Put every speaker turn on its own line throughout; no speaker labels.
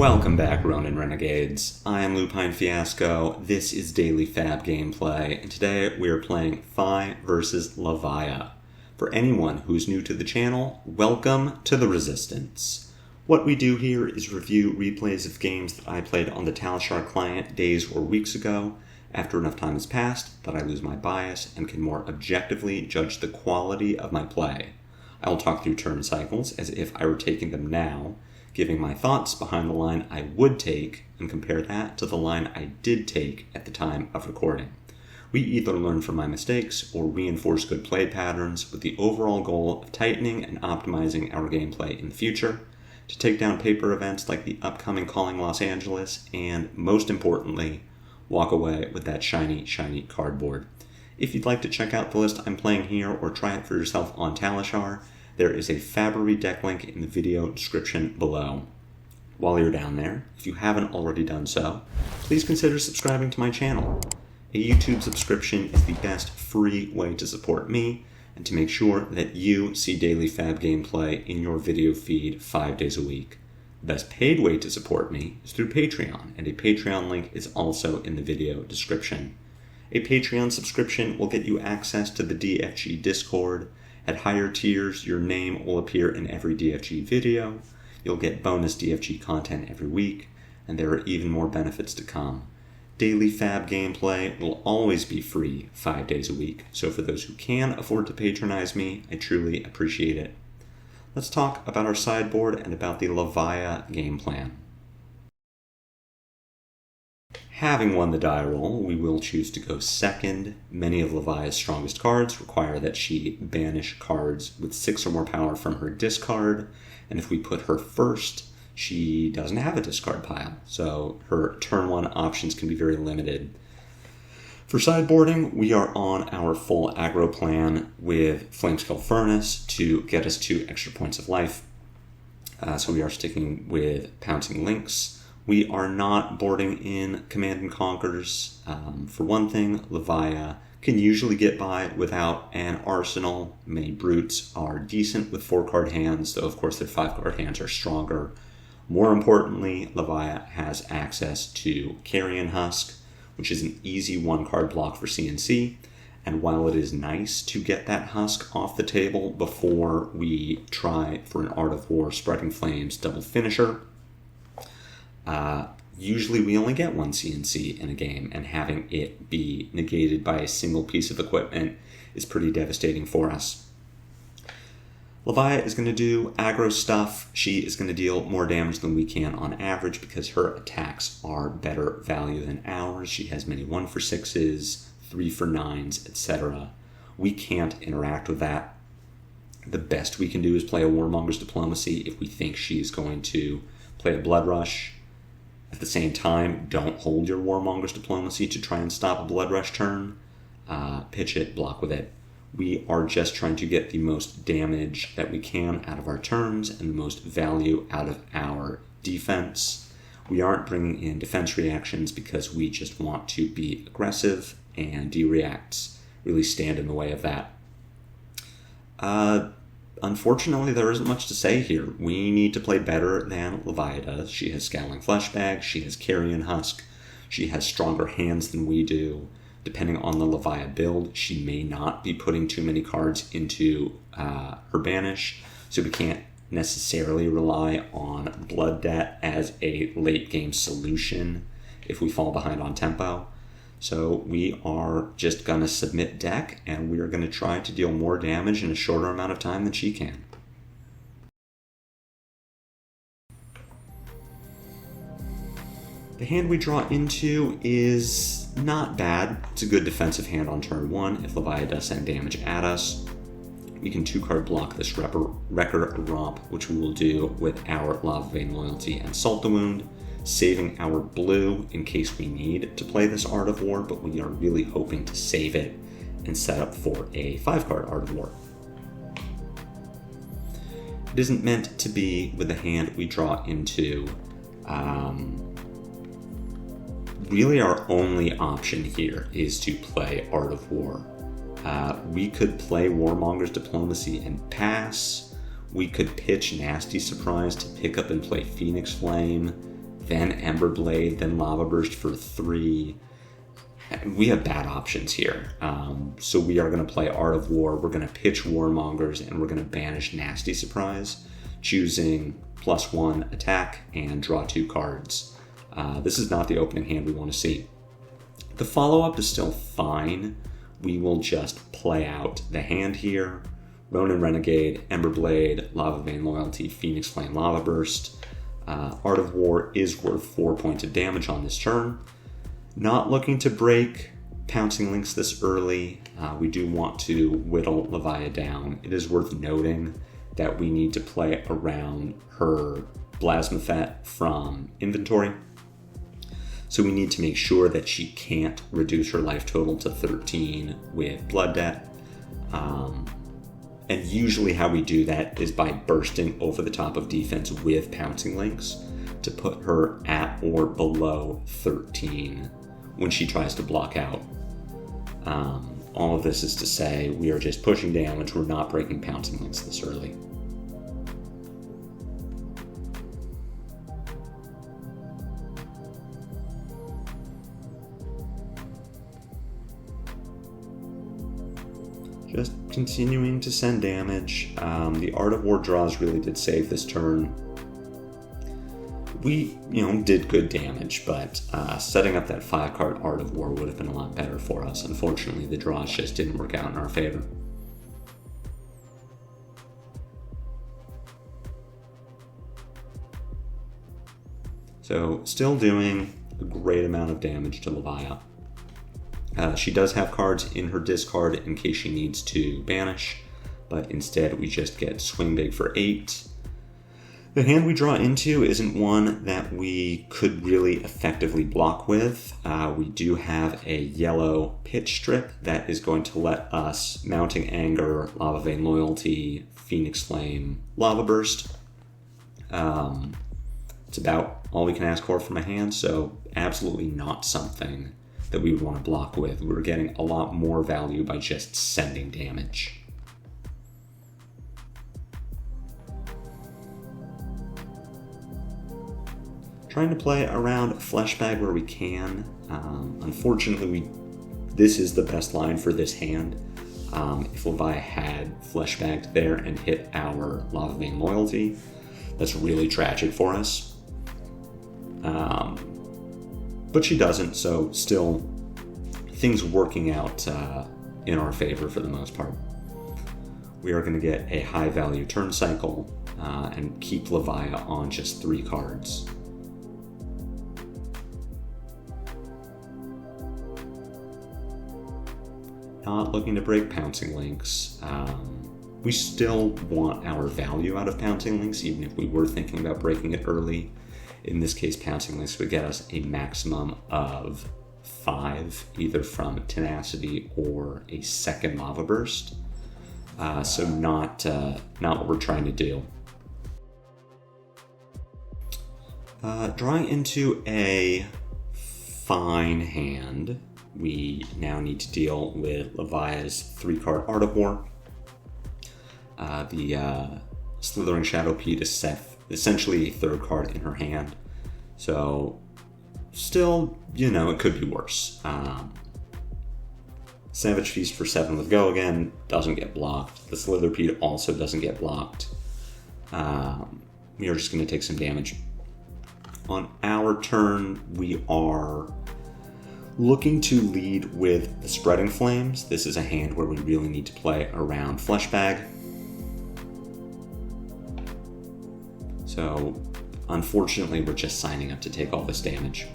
Welcome back, Ronin Renegades. I am Lupine Fiasco. This is Daily FaB gameplay, and today we are playing FaB versus Levia. For anyone who's new to the channel, welcome to the Resistance. What we do here is review replays of games that I played on the Talishar client days or weeks ago, after enough time has passed that I lose my bias and can more objectively judge the quality of my play. I will talk through turn cycles as if I were taking them now, giving my thoughts behind the line I would take and compare that to the line I did take at the time of recording. We either learn from my mistakes or reinforce good play patterns with the overall goal of tightening and optimizing our gameplay in the future, to take down paper events like the upcoming Calling Los Angeles, and most importantly, walk away with that shiny cardboard. If you'd like to check out the list I'm playing here or try it for yourself on Talishar, there is a FaB deck link in the video description below. While you're down there, if you haven't already done so, please consider subscribing to my channel. A YouTube subscription is the best free way to support me and to make sure that you see daily FaB gameplay in your video feed 5 days a week. The best paid way to support me is through Patreon, and a Patreon link is also in the video description. A Patreon subscription will get you access to the DFG Discord. At higher tiers, your name will appear in every DFG video, you'll get bonus DFG content every week, and there are even more benefits to come. Daily FaB gameplay will always be free 5 days a week, so for those who can afford to patronize me, I truly appreciate it. Let's talk about our sideboard and about the Levia game plan. Having won the die roll, we will choose to go second. Many of Levia's strongest cards require that she banish cards with 6 or more power from her discard, and if we put her first, she doesn't have a discard pile, so her turn 1 options can be very limited. For sideboarding, we are on our full aggro plan with Flamescale Furnace to get us 2 extra points of life. So we are sticking with Pouncing Lynx. We are not boarding in Command and Conquers. For one thing, Levia can usually get by without an arsenal. Many brutes are decent with 4-card hands, though of course their 5-card hands are stronger. More importantly, Levia has access to Carrion Husk, which is an easy 1-card block for CNC. And while it is nice to get that husk off the table before we try for an Art of War Spreading Flames double finisher, usually we only get 1 CNC in a game, and having it be negated by a single piece of equipment is pretty devastating for us. Levia is going to do aggro stuff. She is going to deal more damage than we can on average because her attacks are better value than ours. She has many 1-for-6s, 3-for-9s, etc. We can't interact with that. The best we can do is play a Warmonger's Diplomacy if we think she's going to play a Blood Rush. At the same time, don't hold your Warmonger's Diplomacy to try and stop a Blood Rush turn. Pitch it, block with it. We are just trying to get the most damage that we can out of our turns and the most value out of our defense. We aren't bringing in defense reactions because we just want to be aggressive, and D-reacts really stand in the way of that. Unfortunately, there isn't much to say here. We need to play better than Levia does. She has Scowling Fleshbag, she has Carrion Husk, she has stronger hands than we do. Depending on the Levia build, she may not be putting too many cards into her banish, so we can't necessarily rely on Blood Debt as a late game solution if we fall behind on tempo. So we are just going to submit deck, and we are going to try to deal more damage in a shorter amount of time than she can. The hand we draw into is not bad. It's a good defensive hand on turn 1 if Levia does send damage at us. We can 2-card block this Wrecker Romp, which we will do with our Lava Vein Loyalty and Salt the Wound, saving our blue in case we need to play this Art of War, but we are really hoping to save it and set up for a 5-card Art of War. It isn't meant to be with the hand we draw into. Really our only option here is to play Art of War. We could play Warmonger's Diplomacy and pass. We could pitch Nasty Surprise to pick up and play Phoenix Flame. then Ember Blade, then Lava Burst for 3. We have bad options here. So we are going to play Art of War, we're going to pitch Warmongers, and we're going to banish Nasty Surprise, choosing +1 attack and draw 2 cards. This is not the opening hand we want to see. The follow-up is still fine. We will just play out the hand here. Ronin Renegade, Ember Blade, Lava Vein Loyalty, Phoenix Flame Lava Burst. Art of War is worth 4 points of damage on this turn. Not looking to break Pouncing Lynx this early. We do want to whittle Levia down. It is worth noting that we need to play around her Blasmaphet from inventory. So we need to make sure that she can't reduce her life total to 13 with Blood Debt. And usually how we do that is by bursting over the top of defense with Pouncing Lynx to put her at or below 13 when she tries to block out. All of this is to say we are just pushing damage, we're not breaking Pouncing Lynx this early. Just continuing to send damage. The Art of War draws really did save this turn. We, did good damage, but setting up that 5-card Art of War would have been a lot better for us. Unfortunately, the draws just didn't work out in our favor. So, still doing a great amount of damage to Levia. She does have cards in her discard in case she needs to banish, but instead we just get Swing Big for 8. The hand we draw into isn't one that we could really effectively block with. We do have a yellow pitch strip that is going to let us Mounting Anger, Lava Vein Loyalty, Phoenix Flame, Lava Burst. It's about all we can ask for from a hand, so absolutely not something that we would want to block with. We're getting a lot more value by just sending damage. Trying to play around Fleshbag where we can. Unfortunately, this is the best line for this hand. If Levia had Fleshbagged there and hit our Lava Vein Loyalty, that's really tragic for us. But she doesn't, so still things working out in our favor for the most part. We are going to get a high value turn cycle and keep Levia on just 3 cards. Not looking to break Pouncing Lynx. We still want our value out of Pouncing Lynx, even if we were thinking about breaking it early. In this case, Pouncing Lynx would get us a maximum of 5, either from Tenacity or a second Lava Burst. So not what we're trying to do. Drawing into a fine hand, we now need to deal with Levia's 3-card Art of War. The Slithering Shadowpede is set essentially a 3rd card in her hand. So, still, it could be worse. Savage Feast for 7 with Go again doesn't get blocked. The Slitherpede also doesn't get blocked. We are just going to take some damage. On our turn, we are looking to lead with the Spreading Flames. This is a hand where we really need to play around Fleshbag. So, unfortunately, we're just signing up to take all this damage.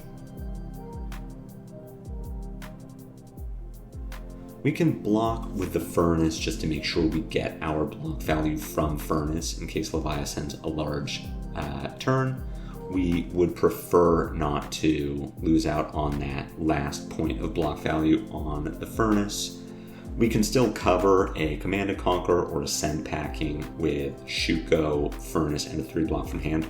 We can block with the Furnace just to make sure we get our block value from Furnace in case Levia sends a large turn. We would prefer not to lose out on that last point of block value on the Furnace. We can still cover a Command and Conquer or a Send Packing with Shoot Go, Furnace, and a 3-block from hand.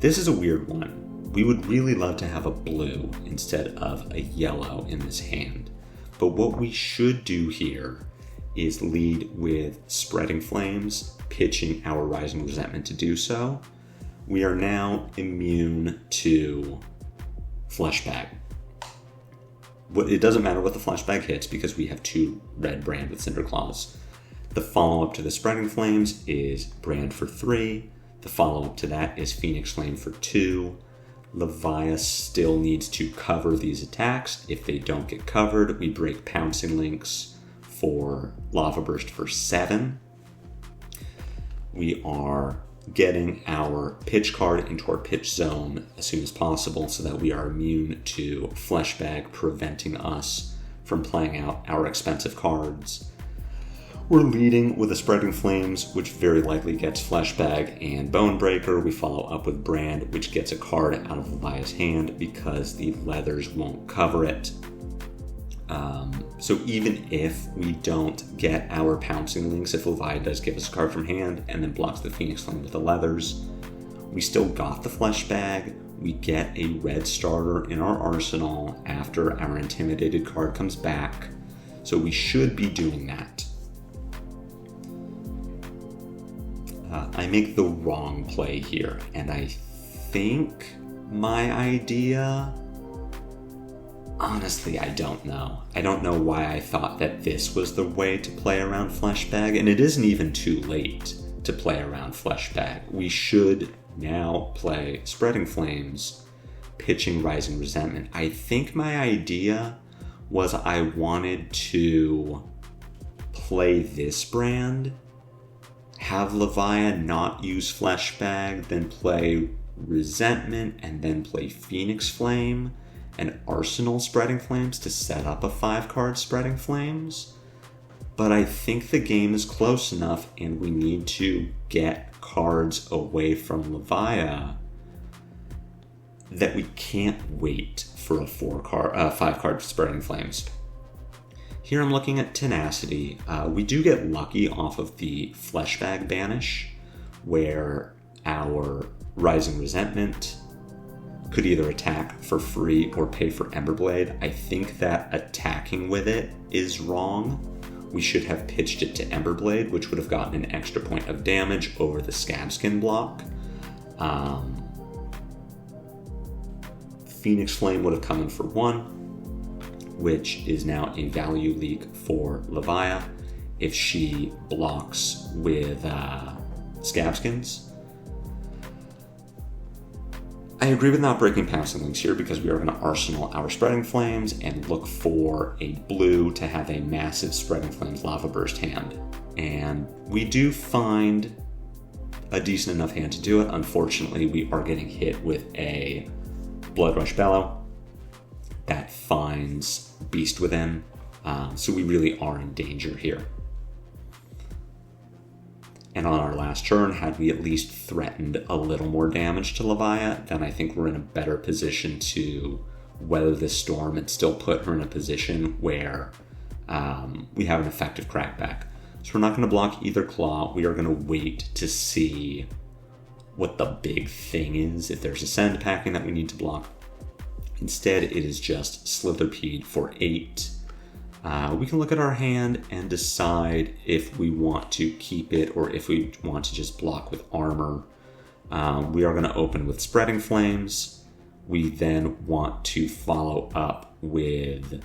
This is a weird one. We would really love to have a blue instead of a yellow in this hand. But what we should do here is lead with Spreading Flames, pitching our Rising Resentment to do so. we are now immune to Fleshbag. It doesn't matter what the Fleshbag hits because we have 2 red Brand with Cinder Claws. The follow-up to the Spreading Flames is Brand for 3. The follow-up to that is Phoenix Flame for 2. Levia still needs to cover these attacks. If they don't get covered, we break Pouncing Links for Lava Burst for 7. We are getting our pitch card into our pitch zone as soon as possible so that we are immune to Fleshbag, preventing us from playing out our expensive cards. We're leading with a Spreading Flames, which very likely gets Fleshbag and Bonebreaker. We follow up with Brand, which gets a card out of Levia's hand because the leathers won't cover it. So even if we don't get our Pouncing Links, if Levia does give us a card from hand and then blocks the Phoenix Flame with the leathers, we still got the Fleshbag. We get a red starter in our arsenal after our Intimidated card comes back. So we should be doing that. I make the wrong play here, and I think my idea... Honestly, I don't know. I don't know why I thought that this was the way to play around Fleshbag, and it isn't even too late to play around Fleshbag. We should now play Spreading Flames, pitching Rising Resentment. I think my idea was I wanted to play this Brand, have Levia not use Fleshbag, then play Resentment, and then play Phoenix Flame, and Arsenal Spreading Flames to set up a 5-card Spreading Flames. But I think the game is close enough and we need to get cards away from Levia that we can't wait for a 5-card Spreading Flames. Here I'm looking at Tenacity. We do get lucky off of the Fleshbag Banish, where our Rising Resentment could either attack for free or pay for Emberblade. I think that attacking with it is wrong. We should have pitched it to Emberblade, which would have gotten an extra point of damage over the Scabskin block. Phoenix Flame would have come in for 1, which is now a value leak for Levia if she blocks with Scabskins. I agree with not breaking Pouncing Links here because we are going to arsenal our Spreading Flames and look for a blue to have a massive Spreading Flames Lava Burst hand. And we do find a decent enough hand to do it. Unfortunately, we are getting hit with a Blood Rush Bellow that finds Beast Within, so we really are in danger here. And on our last turn, had we at least threatened a little more damage to Levia, then I think we're in a better position to weather this storm and still put her in a position where we have an effective crackback. So we're not going to block either claw. We are going to wait to see what the big thing is, if there's a send packing that we need to block. Instead, it is just Slitherpede for 8. We can look at our hand and decide if we want to keep it or if we want to just block with armor. We are going to open with Spreading Flames. We then want to follow up with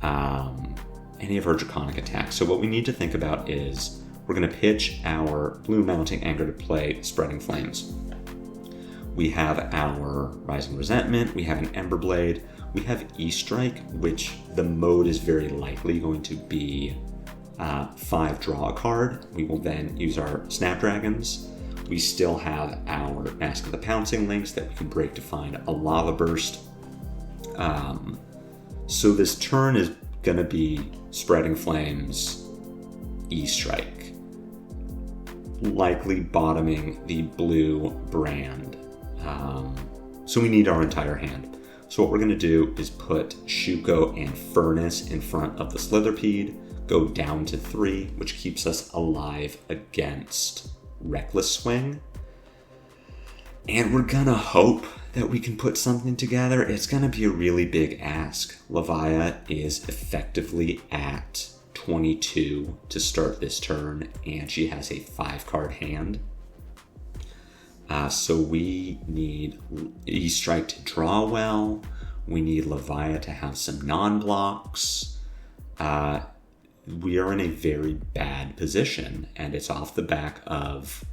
any of our Draconic attacks. So what we need to think about is we're going to pitch our Blue Mounting Anger to play Spreading Flames. We have our Rising Resentment. We have an Emberblade. We have E-Strike, which the mode is very likely going to be 5 draw a card. We will then use our Snapdragons. We still have our Mask of the Pouncing Links that we can break to find a Lava Burst. So this turn is going to be Spreading Flames, E-Strike. Likely bottoming the blue Brand. So we need our entire hand. So what we're going to do is put Shuko and Furnace in front of the Slitherpede, go down to 3, which keeps us alive against Reckless Swing. And we're going to hope that we can put something together. It's going to be a really big ask. Levia is effectively at 22 to start this turn, and she has a 5-card hand. So we need E-Strike to draw well. We need Levia to have some non-blocks. We are in a very bad position, and it's off the back of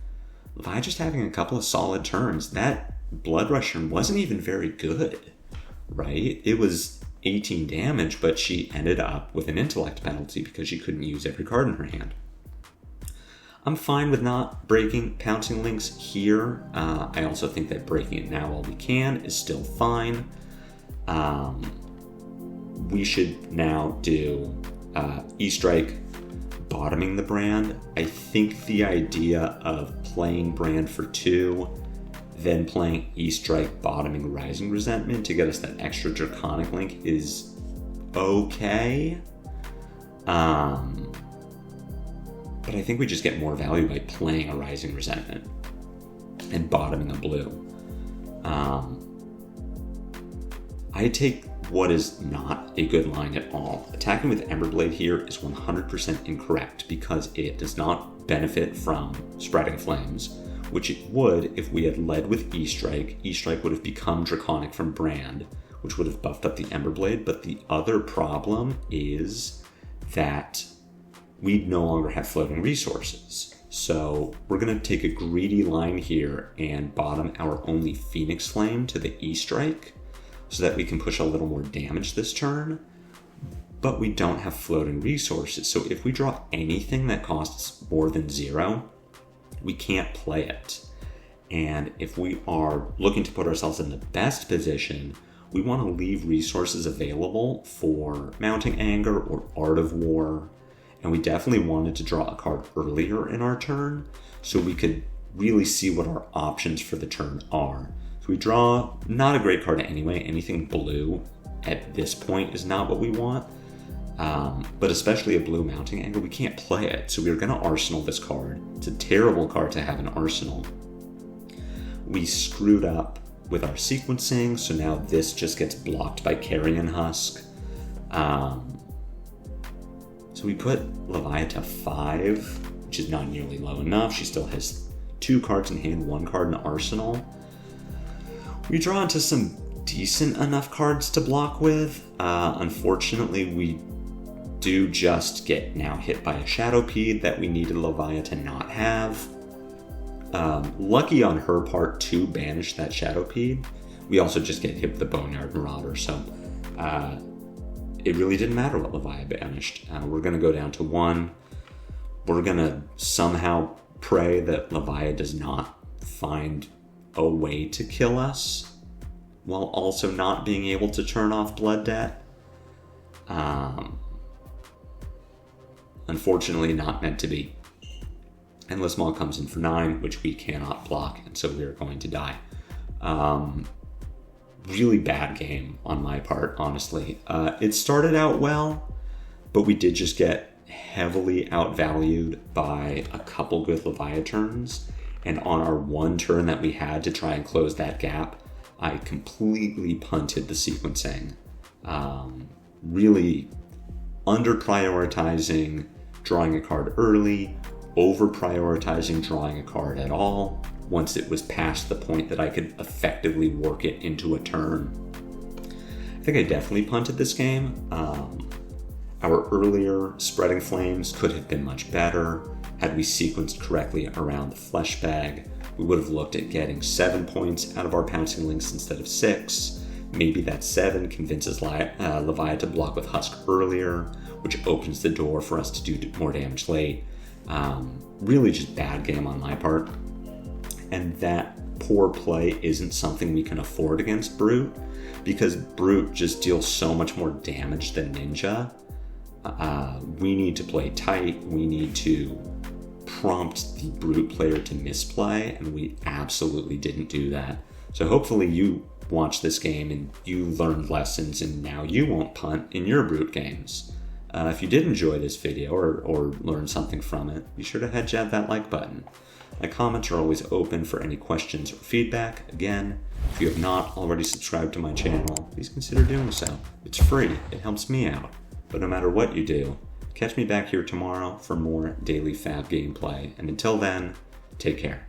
Levia just having a couple of solid turns. That Blood Rusher wasn't even very good, right? It was 18 damage, but she ended up with an intellect penalty because she couldn't use every card in her hand. I'm fine with not breaking Pouncing Links here. I also think that breaking it now while we can is still fine. We should now do E-Strike bottoming the Brand. I think the idea of playing Brand for 2, then playing E-Strike bottoming Rising Resentment to get us that extra Draconic Link is okay. But I think we just get more value by playing a Rising Resentment and bottoming a blue. I take what is not a good line at all. Attacking with Emberblade here is 100% incorrect because it does not benefit from Spreading Flames, which it would if we had led with E-Strike. E-Strike would have become Draconic from Brand, which would have buffed up the Emberblade, but the other problem is that we no longer have floating resources. So we're going to take a greedy line here and bottom our only Phoenix Flame to the E-Strike so that we can push a little more damage this turn, but we don't have floating resources. So if we draw anything that costs more than 0, we can't play it. And if we are looking to put ourselves in the best position, we want to leave resources available for Mounting Anger or Art of War. And we definitely wanted to draw a card earlier in our turn so we could really see what our options for the turn are. So we draw not a great card anyway. Anything blue at this point is not what we want. But especially a blue Mounting Anger, we can't play it. So we're going to Arsenal this card. It's a terrible card to have in Arsenal. We screwed up with our sequencing, so now this just gets blocked by Carrion Husk. So we put Levia to 5, which is not nearly low enough. She still has 2 cards in hand, 1 card in arsenal. We draw into some decent enough cards to block with. Unfortunately, we do just get now hit by a Shadowpede that we needed Levia to not have. Lucky on her part to banish that Shadowpede. We also just get hit with the Boneyard Marauder, so it really didn't matter what Levia banished. We're going to go down to 1. We're going to somehow pray that Levia does not find a way to kill us while also not being able to turn off Blood Debt. Unfortunately, not meant to be. Endless Maul comes in for 9, which we cannot block, and so we are going to die. Really bad game on my part, honestly. It started out well, but we did just get heavily outvalued by a couple good Levia turns, and on our 1 turn that we had to try and close that gap, I completely punted the sequencing. Really under-prioritizing drawing a card early, over-prioritizing drawing a card at all, once it was past the point that I could effectively work it into a turn. I think I definitely punted this game. Our earlier Spreading Flames could have been much better. Had we sequenced correctly around the Flesh Bag, we would have looked at getting 7 points out of our Pouncing Links instead of 6. Maybe that 7 convinces Levia to block with Husk earlier, which opens the door for us to do more damage late. Really just bad game on my part. And that poor play isn't something we can afford against Brute, because Brute just deals so much more damage than Ninja. We need to play tight. We need to prompt the Brute player to misplay, and we absolutely didn't do that. So hopefully you watch this game and you learned lessons, and now you won't punt in your Brute games. If you did enjoy this video or learn something from it, be sure to head jab that like button. My comments are always open for any questions or feedback. Again, if you have not already subscribed to my channel, please consider doing so. It's free, it helps me out. But no matter what you do, catch me back here tomorrow for more daily FaB gameplay. And until then, take care.